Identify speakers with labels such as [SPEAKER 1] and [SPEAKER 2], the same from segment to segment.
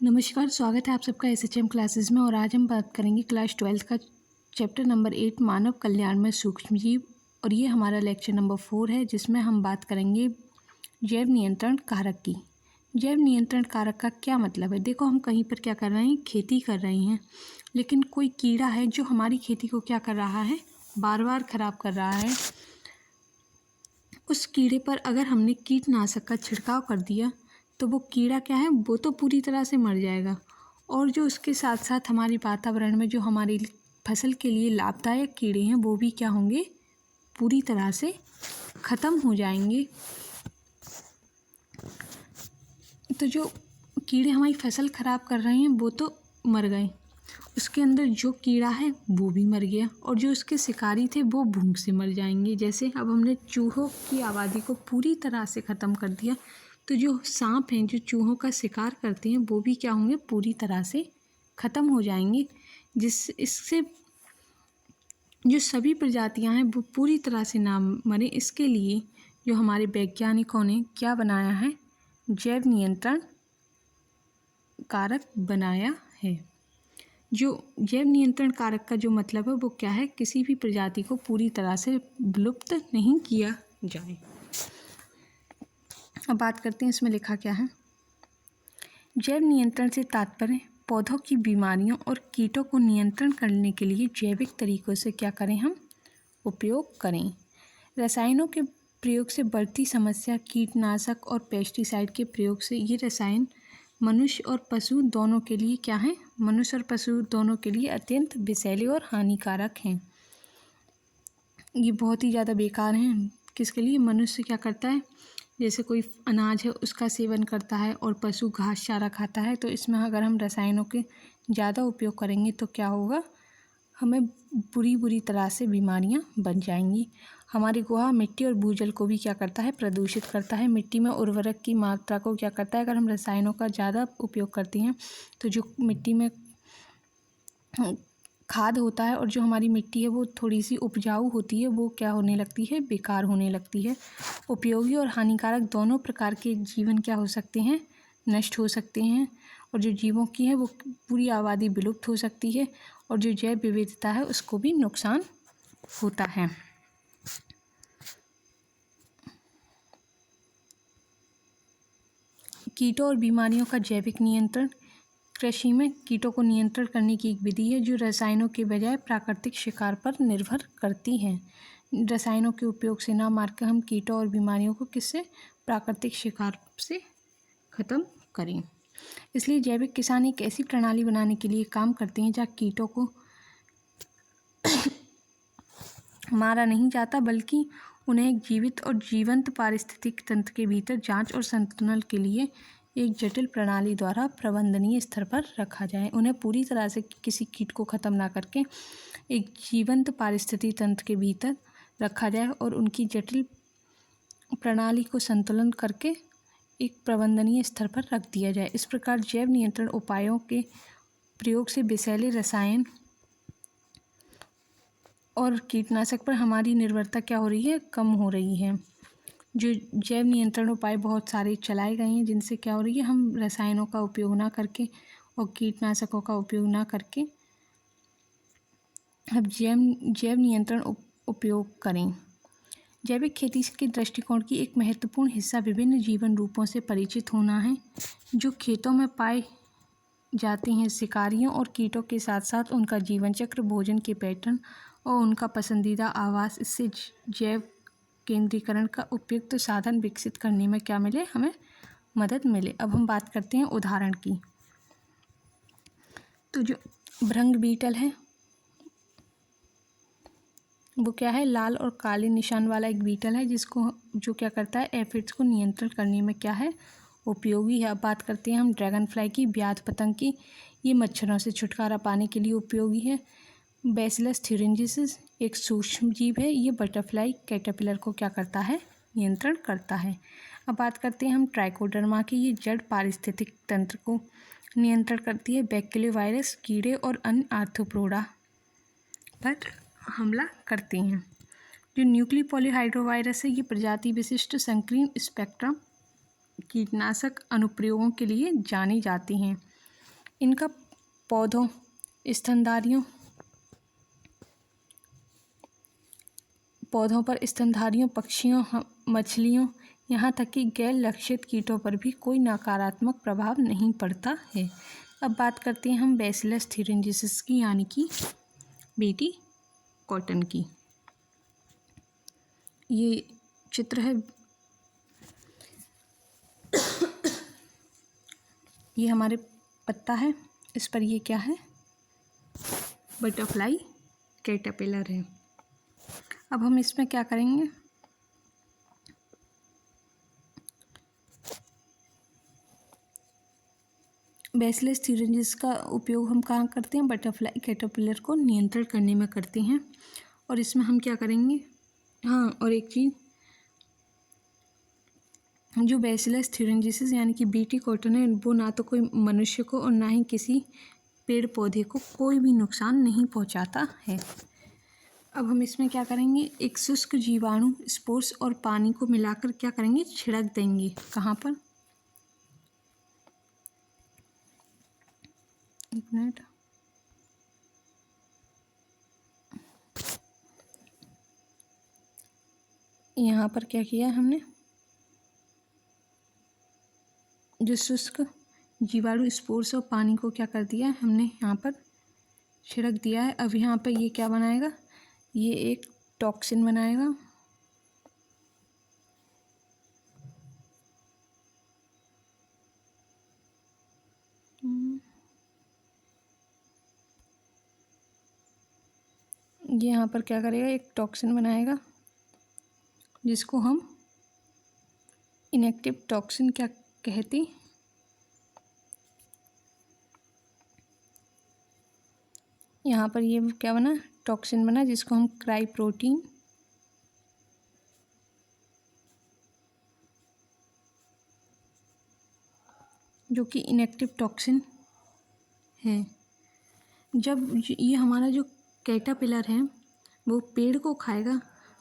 [SPEAKER 1] नमस्कार, स्वागत है आप सबका एसएचएम क्लासेस में। और आज हम बात करेंगे क्लास 12 का चैप्टर नंबर 8 मानव कल्याण में सूक्ष्म जीव। और ये हमारा लेक्चर नंबर 4 है, जिसमें हम बात करेंगे जैव नियंत्रण कारक की। जैव नियंत्रण कारक का क्या मतलब है? देखो, हम कहीं पर क्या कर रहे हैं, खेती कर रहे हैं, लेकिन कोई कीड़ा है जो हमारी खेती को क्या कर रहा है, बार बार खराब कर रहा है। उस कीड़े पर अगर हमने कीटनाशक का छिड़काव कर दिया तो वो कीड़ा क्या है, वो तो पूरी तरह से मर जाएगा। और जो उसके साथ साथ हमारे वातावरण में जो हमारी फसल के लिए लाभदायक कीड़े हैं, वो भी क्या होंगे, पूरी तरह से ख़त्म हो जाएंगे। तो जो कीड़े हमारी फसल ख़राब कर रहे हैं वो तो मर गए, उसके अंदर जो कीड़ा है वो भी मर गया, और जो उसके शिकारी थे वो भूख से मर जाएंगे। जैसे अब हमने चूहों की आबादी को पूरी तरह से ख़त्म कर दिया, तो जो सांप हैं जो चूहों का शिकार करते हैं वो भी क्या होंगे, पूरी तरह से ख़त्म हो जाएंगे। इससे जो सभी प्रजातियां हैं वो पूरी तरह से ना मरे, इसके लिए जो हमारे वैज्ञानिकों ने क्या बनाया है, जैव नियंत्रण कारक बनाया है। जो जैव नियंत्रण कारक का जो मतलब है वो क्या है, किसी भी प्रजाति को पूरी तरह से विलुप्त नहीं किया जाए। अब बात करते हैं इसमें लिखा क्या है। जैव नियंत्रण से तात्पर्य पौधों की बीमारियों और कीटों को नियंत्रण करने के लिए जैविक तरीकों से क्या करें, हम उपयोग करें। रसायनों के प्रयोग से बढ़ती समस्या कीटनाशक और पेस्टिसाइड के प्रयोग से ये रसायन मनुष्य और पशु दोनों के लिए क्या है, मनुष्य और पशु दोनों के लिए अत्यंत विषैले और हानिकारक हैं। ये बहुत ही ज़्यादा बेकार हैं। किसके लिए? मनुष्य क्या करता है, जैसे कोई अनाज है उसका सेवन करता है और पशु घास चारा खाता है, तो इसमें अगर हम रसायनों के ज़्यादा उपयोग करेंगे तो क्या होगा, हमें बुरी तरह से बीमारियां बन जाएंगी। हमारी गुहा मिट्टी और भूजल को भी क्या करता है, प्रदूषित करता है। मिट्टी में उर्वरक की मात्रा को क्या करता है, अगर हम रसायनों का ज़्यादा उपयोग करते हैं तो जो मिट्टी में खाद होता है और जो हमारी मिट्टी है वो थोड़ी सी उपजाऊ होती है, वो क्या होने लगती है, बेकार होने लगती है। उपयोगी और हानिकारक दोनों प्रकार के जीवन क्या हो सकते हैं, नष्ट हो सकते हैं। और जो जीवों की है वो पूरी आबादी विलुप्त हो सकती है, और जो जैव विविधता है उसको भी नुकसान होता है। कीटों और बीमारियों का जैविक नियंत्रण। कृषि में कीटों को नियंत्रण करने की एक विधि है जो रसायनों के बजाय प्राकृतिक शिकार पर निर्भर करती है। रसायनों के उपयोग से ना मारकर हम कीटों और बीमारियों को किससे, प्राकृतिक शिकार से ख़त्म करें। इसलिए जैविक किसान एक ऐसी प्रणाली बनाने के लिए काम करते हैं जहाँ कीटों को मारा नहीं जाता, बल्कि उन्हें एक जीवित और जीवंत पारिस्थितिक तंत्र के भीतर जांच और संतुलन के लिए एक जटिल प्रणाली द्वारा प्रबंधनीय स्तर पर रखा जाए। उन्हें पूरी तरह से किसी कीट को ख़त्म ना करके एक जीवंत पारिस्थितिक तंत्र के भीतर रखा जाए और उनकी जटिल प्रणाली को संतुलन करके एक प्रबंधनीय स्तर पर रख दिया जाए। इस प्रकार जैव नियंत्रण उपायों के प्रयोग से विषैले रसायन और कीटनाशक पर हमारी निर्भरता क्या हो रही है, कम हो रही है। जो जैव नियंत्रण उपाय बहुत सारे चलाए गए हैं, जिनसे क्या हो रही है, हम रसायनों का उपयोग ना करके और कीटनाशकों का उपयोग ना करके अब जैव नियंत्रण उपयोग करें। जैविक खेती के दृष्टिकोण की एक महत्वपूर्ण हिस्सा विभिन्न जीवन रूपों से परिचित होना है जो खेतों में पाए जाते हैं। शिकारियों और कीटों के साथ साथ उनका जीवन चक्र, भोजन के पैटर्न और उनका पसंदीदा आवास, इससे जैव केंद्रीकरण का उपयुक्त साधन विकसित करने में क्या मिले, हमें मदद मिले। अब हम बात करते हैं उदाहरण की। तो जो भृंग बीटल है वो क्या है, लाल और काले निशान वाला एक बीटल है जिसको जो क्या करता है, एफिड्स को नियंत्रण करने में क्या है, उपयोगी है। अब बात करते हैं हम ड्रैगन फ्लाई की, ब्याज पतंग की। ये मच्छरों से छुटकारा पाने के लिए उपयोगी है। बैसिलस थ्यूरिंजिस एक सूक्ष्म जीव है, ये बटरफ्लाई कैटरपिलर को क्या करता है, नियंत्रण करता है। अब बात करते हैं हम ट्राइकोडर्मा की, ये जड़ पारिस्थितिक तंत्र को नियंत्रण करती है। बैक्टीरियोवायरस कीड़े और अन्य आर्थ्रोपोडा पर हमला करते हैं। जो न्यूक्ली पॉलीहाइड्रोवायरस है, ये प्रजाति विशिष्ट संकीर्ण स्पेक्ट्रम कीटनाशक अनुप्रयोगों के लिए जाने जाते हैं। इनका पौधों, पौधों पर स्तनधारियों, पक्षियों, मछलियों, यहाँ तक कि गैर लक्षित कीटों पर भी कोई नकारात्मक प्रभाव नहीं पड़ता है। अब बात करते हैं हम बैसिलस थ्यूरेंजिसिस की, यानी कि बीटी कॉटन की। ये चित्र है, ये हमारे पत्ता है, इस पर ये क्या है, बटरफ्लाई कैटरपिलर है। अब हम इसमें क्या करेंगे, बैसिलस थ्यूरेंजिस का उपयोग हम कहाँ करते हैं, बटरफ्लाई कैटरपिलर को नियंत्रण करने में करते हैं। और इसमें हम क्या करेंगे, हाँ, और एक चीज़, जो बैसिलस थ्यूरेंजिसिस यानी कि बीटी कॉटन है, वो ना तो कोई मनुष्य को और ना ही किसी पेड़ पौधे को कोई भी नुकसान नहीं पहुंचाता है। अब हम इसमें क्या करेंगे, एक शुष्क जीवाणु स्पोर्स और पानी को मिलाकर क्या करेंगे, छिड़क देंगे। कहाँ पर, एक मिनट, यहाँ पर क्या किया हमने, जो शुष्क जीवाणु स्पोर्स और पानी को क्या कर दिया हमने, यहाँ पर छिड़क दिया है। अब यहाँ पर ये क्या बनाएगा, ये एक टॉक्सिन बनाएगा। ये यहाँ पर क्या करेगा, एक टॉक्सिन बनाएगा, जिसको हम इनएक्टिव टॉक्सिन क्या कहती, यहाँ पर ये क्या बना, टॉक्सिन बना, जिसको हम क्राइप्रोटीन जो कि इनएक्टिव टॉक्सिन है। जब ये हमारा जो कैटरपिलर है वो पेड़ को खाएगा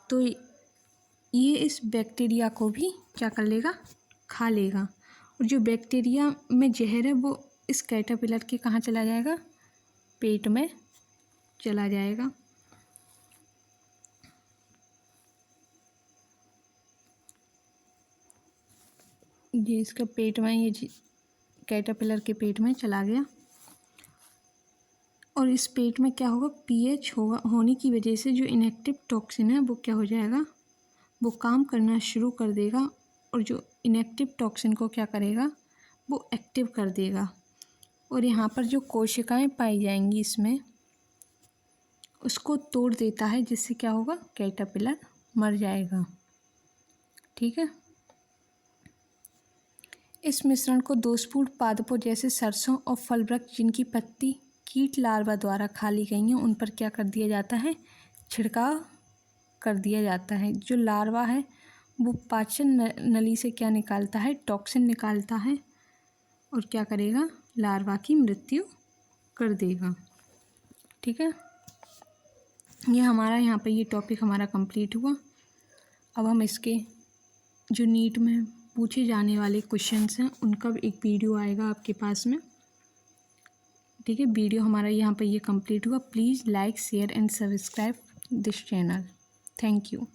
[SPEAKER 1] तो ये इस बैक्टीरिया को भी क्या कर लेगा, खा लेगा। और जो बैक्टीरिया में जहर है वो इस कैटरपिलर के कहाँ चला जाएगा, पेट में चला जाएगा। ये इसका पेट में, ये कैटरपिलर के पेट में चला गया। और इस पेट में क्या होगा, पीएच होने की वजह से जो इनएक्टिव टॉक्सिन है वो क्या हो जाएगा, वो काम करना शुरू कर देगा। और जो इनएक्टिव टॉक्सिन को क्या करेगा, वो एक्टिव कर देगा। और यहाँ पर जो कोशिकाएं पाई जाएंगी इसमें, उसको तोड़ देता है, जिससे क्या होगा, कैटरपिलर मर जाएगा। ठीक है। इस मिश्रण को दोषपूर्ण पादपों जैसे सरसों और फल वृक्ष जिनकी पत्ती कीट लार्वा द्वारा खा ली गई हैं, उन पर क्या कर दिया जाता है, छिड़काव कर दिया जाता है। जो लार्वा है वो पाचन नली से क्या निकालता है, टॉक्सिन निकालता है, और क्या करेगा, लार्वा की मृत्यु कर देगा। ठीक है, ये हमारा यहाँ पे ये टॉपिक हमारा कंप्लीट हुआ। अब हम इसके जो नीट में पूछे जाने वाले क्वेश्चंस हैं उनका भी एक वीडियो आएगा आपके पास में। ठीक है, वीडियो हमारा यहाँ पे ये कंप्लीट हुआ। Please like, share and subscribe this channel. Thank you.